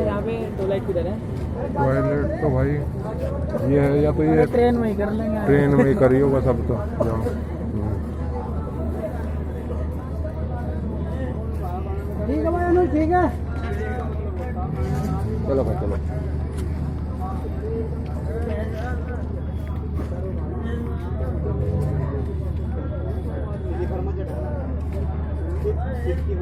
यहाँ पे टॉयलेट किधर है? टॉयलेट तो भाई ये है, या तो ये ट्रेन में ही कर लेंगे। ट्रेन में ही करी होगा सब तो जहाँ। ठीक है भाई, ठीक है। चलो भाई चलो। की